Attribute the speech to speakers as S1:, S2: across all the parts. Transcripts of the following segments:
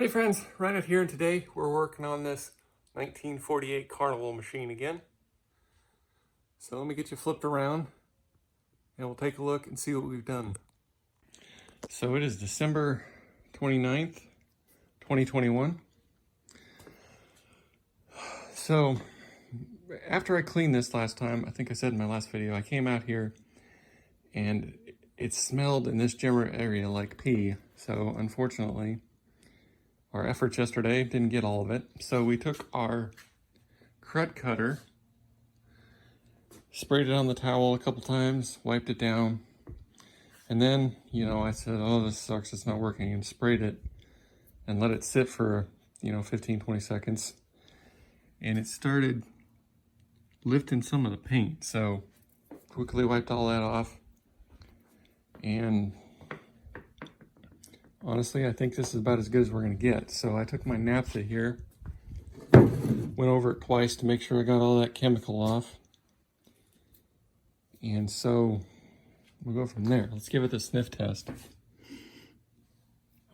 S1: Hey friends, Ryan here, and today we're working on this 1948 Carnival machine again. So let me get you flipped around and we'll take a look and see what we've done. So it is December 29th, 2021. So after I cleaned this last time, I think I said in my last video, I came out here and it smelled in this general area like pee. So unfortunately, our efforts yesterday didn't get all of it. So we took our crud cutter, sprayed it on the towel a couple times, wiped it down, and then, I said, oh, this sucks, it's not working, and sprayed it and let it sit for, 15, 20 seconds. And it started lifting some of the paint. So quickly wiped all that off. And honestly, I think this is about as good as we're gonna get. So I took my naphtha here, went over it twice to make sure I got all that chemical off. And so we'll go from there. Let's give it the sniff test.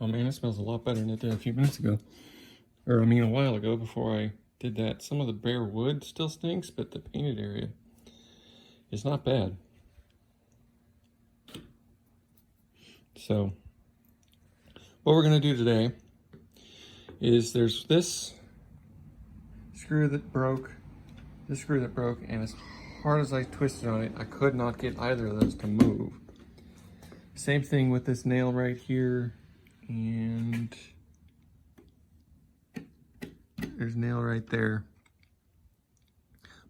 S1: Oh man, it smells a lot better than it did a few minutes ago. Or a while ago before I did that. Some of the bare wood still stinks, but the painted area is not bad. So what we're gonna do today is there's this screw that broke, and as hard as I twisted on it, I could not get either of those to move. Same thing with this nail right here, and there's a nail right there.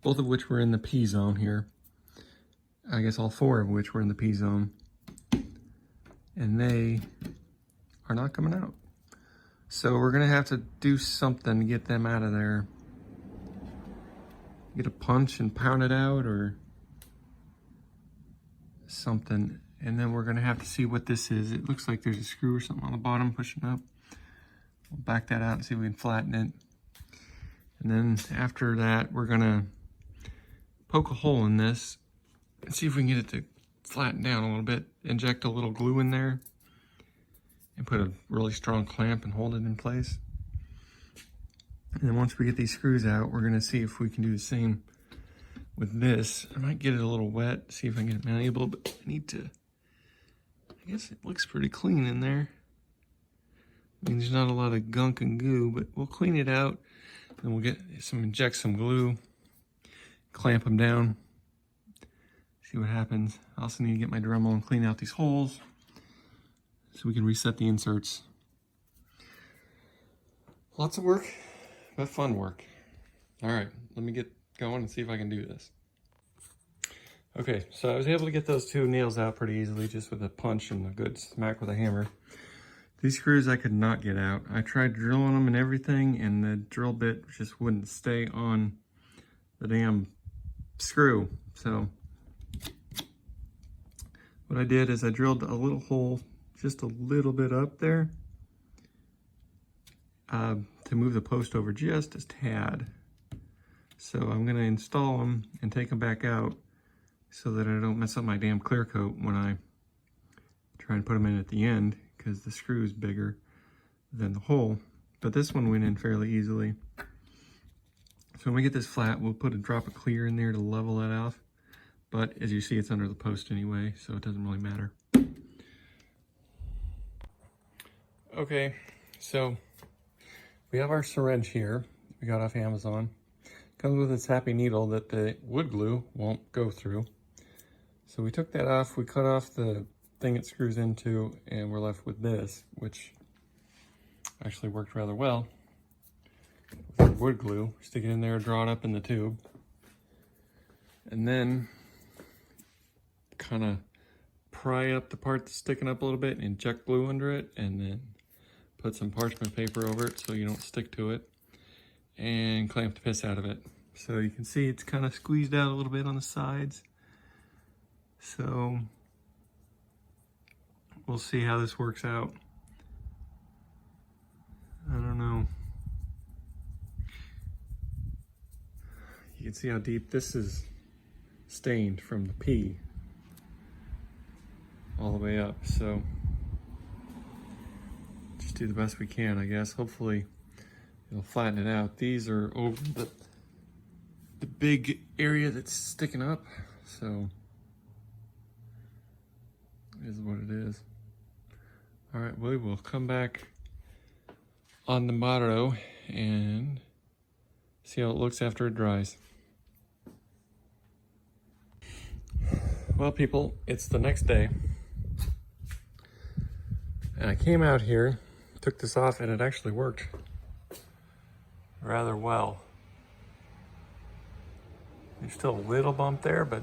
S1: Both of which were in the P zone here. I guess all four of which were in the P zone. And they are not coming out. So we're gonna have to do something to get them out of there. Get a punch and pound it out or something. And then we're gonna have to see what this is. It looks like there's a screw or something on the bottom pushing up. We'll back that out and see if we can flatten it. And then after that, we're gonna poke a hole in this and see if we can get it to flatten down a little bit. Inject a little glue in there and put a really strong clamp and hold it in place. And then once we get these screws out, we're gonna see if we can do the same with this. I might get it a little wet, see if I can get it malleable, but I need to, I guess it looks pretty clean in there. I mean, there's not a lot of gunk and goo, but we'll clean it out. Then we'll inject some glue, clamp them down, see what happens. I also need to get my Dremel and clean out these holes so we can reset the inserts. Lots of work, but fun work. All right, let me get going and see if I can do this. Okay, so I was able to get those two nails out pretty easily just with a punch and a good smack with a hammer. These screws I could not get out. I tried drilling them and everything, and the drill bit just wouldn't stay on the damn screw. So what I did is I drilled a little hole just a little bit up there to move the post over just a tad. So I'm gonna install them and take them back out so that I don't mess up my damn clear coat when I try and put them in at the end, because the screw is bigger than the hole. But this one went in fairly easily. So when we get this flat, we'll put a drop of clear in there to level that off. But as you see, it's under the post anyway, so it doesn't really matter. Okay, so we have our syringe here. We got off Amazon. Comes with this happy needle that the wood glue won't go through. So we took that off, we cut off the thing it screws into, and we're left with this, which actually worked rather well. With wood glue, stick it in there, draw it up in the tube, and then kind of pry up the part that's sticking up a little bit and inject glue under it, and then put some parchment paper over it so you don't stick to it, and clamp the piss out of it. So you can see it's kind of squeezed out a little bit on the sides. So we'll see how this works out. I don't know. You can see how deep this is stained from the P all the way up. So just just do the best we can, I guess. Hopefully it'll flatten it out. These are over the big area that's sticking up, so it is what it is. All right, we will come back on the motto and see how it looks after it dries. Well, people, it's the next day. And I came out here, took this off, and it actually worked rather well. There's still a little bump there, but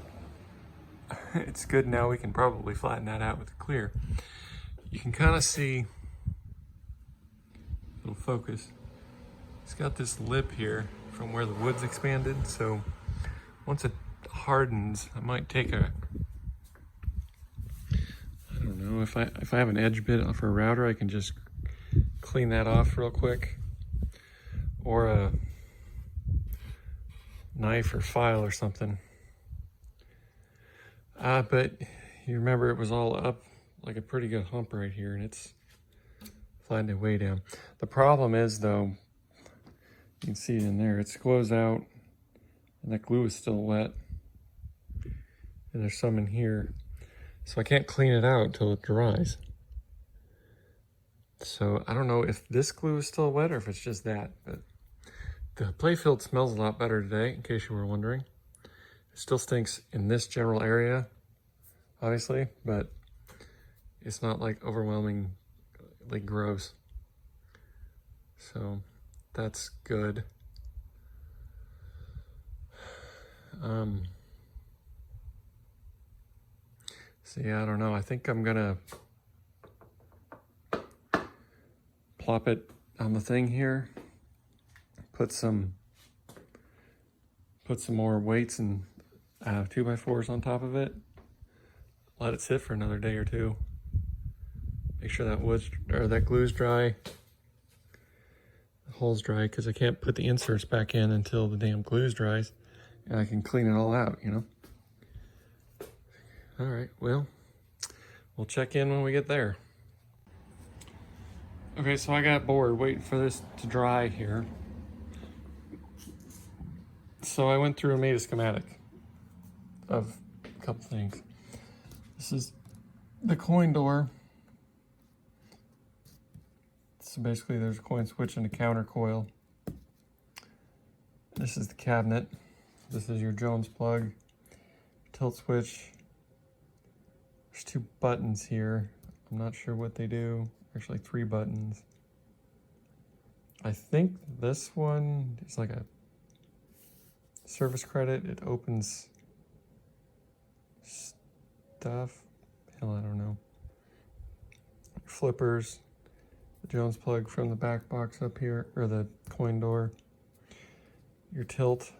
S1: it's good now. We can probably flatten that out with the clear. You can kind of see, it'll focus. It's got this lip here from where the wood's expanded, so once it hardens, I might take a, I don't know, if I have an edge bit for a router, I can just clean that off real quick, or a knife or file or something. But you remember it was all up like a pretty good hump right here, and it's flattened it way down. The problem is, though, you can see it in there, it squoze out and that glue is still wet, and there's some in here, so I can't clean it out until it dries. So I don't know if this glue is still wet or if it's just that, but the Playfield smells a lot better today, in case you were wondering. It still stinks in this general area, obviously, but it's not like overwhelmingly gross. So that's good. See, I don't know. I think I'm gonna plop it on the thing here. Put some more weights and 2x4s on top of it. Let it sit for another day or two. Make sure that glue's dry, the hole's dry, because I can't put the inserts back in until the damn glue's dries, and I can clean it all out, you know. All right, well, we'll check in when we get there. Okay, so I got bored waiting for this to dry here. So I went through and made a schematic of a couple things. This is the coin door. So basically there's a coin switch and a counter coil. This is the cabinet. This is your Jones plug, tilt switch. There's 2 buttons here. I'm not sure what they do. Actually 3 buttons. I think this one is like a service credit. It opens stuff. Hell, I don't know. Flippers. The Jones plug from the back box up here, or the coin door. Your tilt.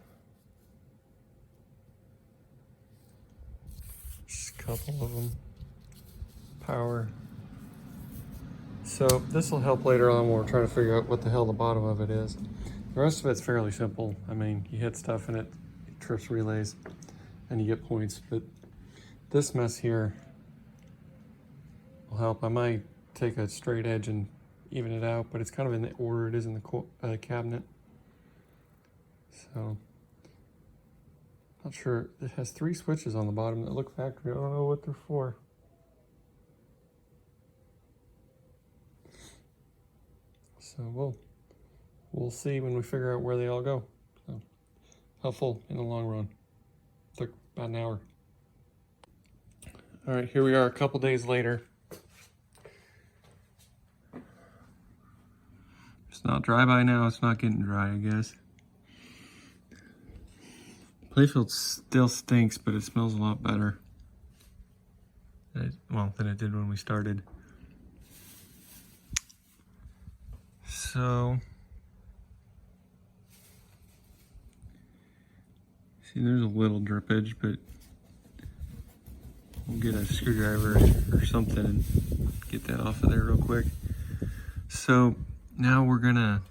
S1: Just a couple of them. Power. So this will help later on when we're trying to figure out what the hell the bottom of it is. The rest of it's fairly simple. I mean, you hit stuff and it trips relays and you get points, but this mess here will help. I might take a straight edge and even it out, but it's kind of in the order it is in the cabinet. So, not sure. It has 3 switches on the bottom that look factory. I don't know what they're for. So we'll see when we figure out where they all go. So, helpful in the long run. Took about an hour. All right, here we are a couple days later. It's not dry by now. It's not getting dry, I guess. Playfield still stinks, but it smells a lot better. Than it did when we started. So, see, there's a little drippage, but we'll get a screwdriver or something and get that off of there real quick. So now we're gonna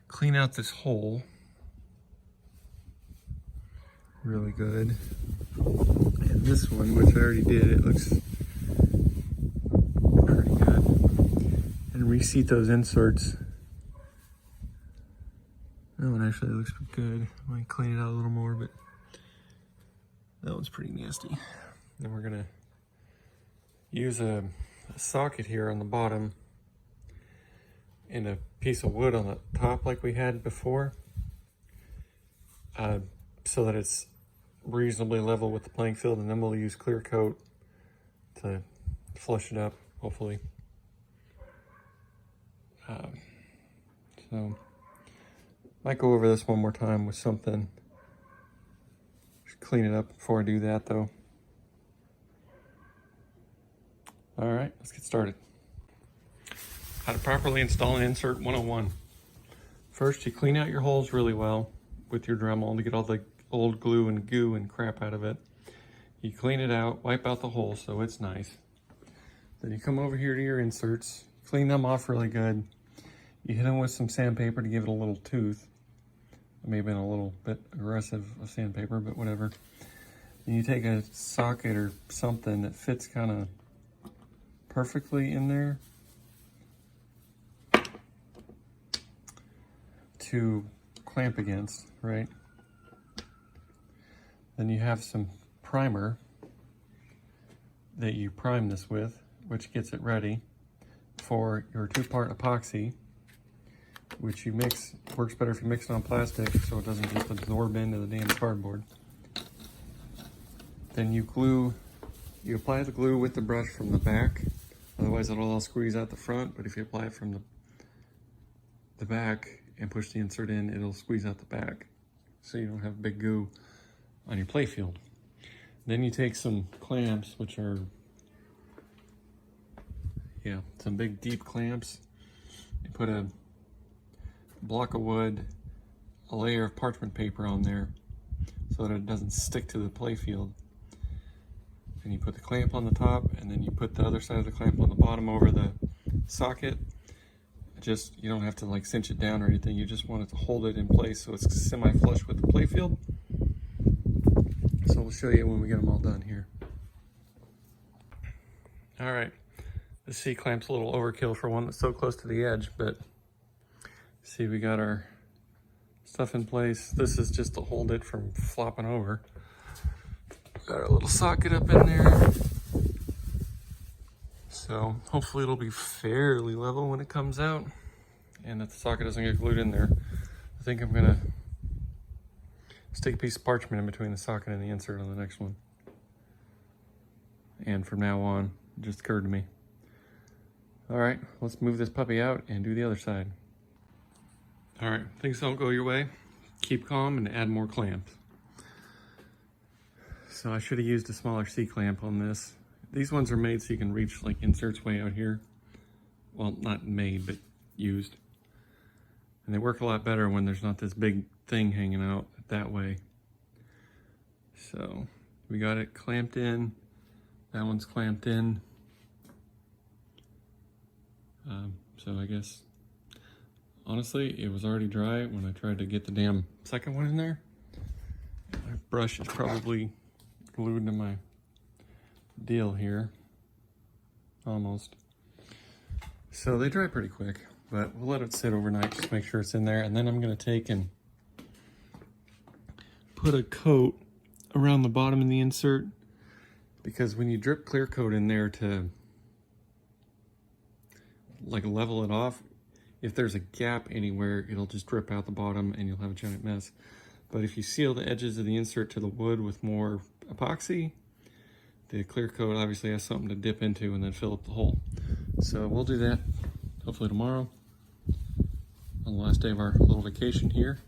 S1: clean out this hole really good. And this one, which I already did, it looks pretty good. reseat those inserts. That one actually looks good. I might clean it out a little more, but that one's pretty nasty. Then we're gonna use a socket here on the bottom and a piece of wood on the top like we had before, so that it's reasonably level with the playing field, and then we'll use clear coat to flush it up, hopefully. So might go over this one more time with something. Just clean it up before I do that though. All right, let's get started. How to properly install an insert 101. First, you clean out your holes really well with your Dremel to get all the old glue and goo and crap out of it. You clean it out, wipe out the hole so it's nice. Then you come over here to your inserts, clean them off really good. You hit them with some sandpaper to give it a little tooth. It may have been a little bit aggressive of sandpaper, but whatever. Then you take a socket or something that fits kind of perfectly in there to clamp against, right? Then you have some primer that you prime this with, which gets it ready for your 2-part epoxy, which you mix. Works better if you mix it on plastic so it doesn't just absorb into the damn cardboard. Then you apply the glue with the brush from the back, otherwise it'll all squeeze out the front, but if you apply it from the back and push the insert in, it'll squeeze out the back, so you don't have big goo on your playfield. Then you take some clamps, which are, some big deep clamps. You put a block of wood, a layer of parchment paper on there so that it doesn't stick to the playfield. And you put the clamp on the top, and then you put the other side of the clamp on the bottom over the socket. You don't have to like cinch it down or anything, you just want it to hold it in place so it's semi-flush with the playfield. So we'll show you when we get them all done here. All right, the C-clamp's a little overkill for one that's so close to the edge, but see, we got our stuff in place. This is just to hold it from flopping over. Got our little socket up in there. So hopefully it'll be fairly level when it comes out and that the socket doesn't get glued in there. I think I'm gonna stick a piece of parchment in between the socket and the insert on the next one. And from now on, it just occurred to me. All right, let's move this puppy out and do the other side. All right, things don't go your way. Keep calm and add more clamps. So I should have used a smaller C-clamp on this. These ones are made so you can reach like inserts way out here. Well, not made, but used. And they work a lot better when there's not this big thing hanging out that way. So we got it clamped in. That one's clamped in. So I guess, honestly, it was already dry when I tried to get the damn second one in there. My brush is probably glued to my deal here, almost. So they dry pretty quick, but we'll let it sit overnight, just make sure it's in there. And then I'm gonna take and put a coat around the bottom of the insert, because when you drip clear coat in there to like level it off, if there's a gap anywhere, it'll just drip out the bottom and you'll have a giant mess. But if you seal the edges of the insert to the wood with more epoxy, the clear coat obviously has something to dip into and then fill up the hole. So we'll do that hopefully tomorrow on the last day of our little vacation here.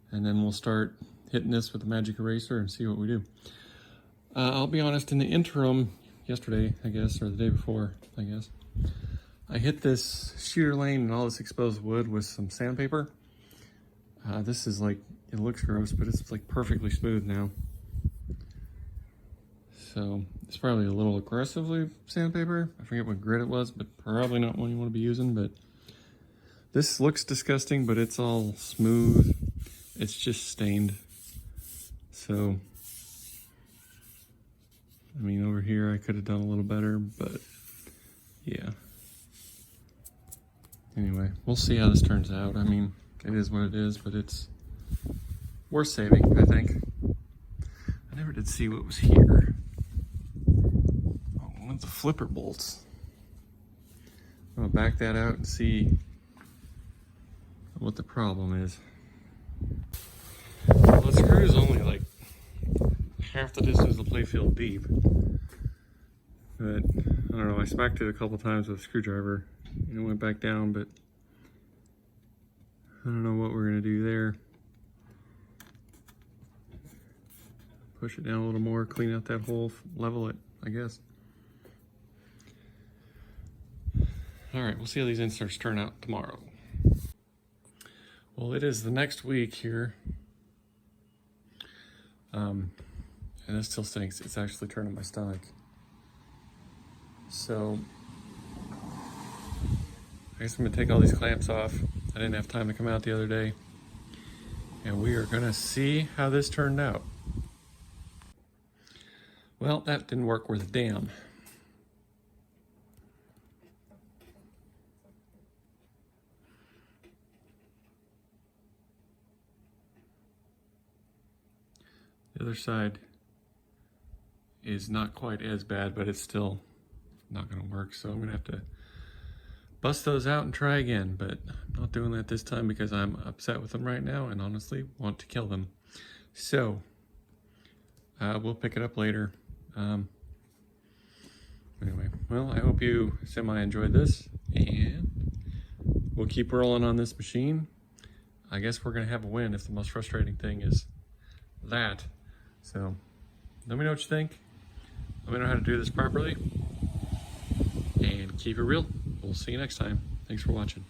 S1: And then we'll start hitting this with the magic eraser and see what we do. I'll be honest, in the interim, yesterday, I guess, or the day before, I guess, I hit this shear lane and all this exposed wood with some sandpaper. This is like, it looks gross, but it's like perfectly smooth now. So it's probably a little aggressively sandpaper. I forget what grit it was, but probably not one you want to be using. But this looks disgusting, but it's all smooth. It's just stained. So, I mean, over here I could have done a little better, but yeah. Anyway, we'll see how this turns out. I mean, it is what it is, but it's worth saving, I think. I never did see what was here. Oh, one of the flipper bolts. I'm gonna back that out and see what the problem is. Well, the screw is only like half the distance of the playfield deep. But I don't know, I smacked it a couple times with a screwdriver and it went back down, but I don't know what we're gonna do there. Push it down a little more, clean out that hole, level it, I guess. All right, we'll see how these inserts turn out tomorrow. Well, it is the next week here. And it still stinks. It's actually turning my stomach. So, I guess I'm gonna take all these clamps off. I didn't have time to come out the other day. And we are gonna see how this turned out. Well, that didn't work worth a damn. The other side is not quite as bad, but it's still not gonna work. So I'm gonna have to bust those out and try again, but I'm not doing that this time because I'm upset with them right now and honestly want to kill them. So we'll pick it up later. Anyway, well, I hope you semi-enjoyed this and we'll keep rolling on this machine. I guess we're gonna have a win if the most frustrating thing is that. So let me know what you think. Let me know how to do this properly and keep it real. We'll see you next time. Thanks for watching.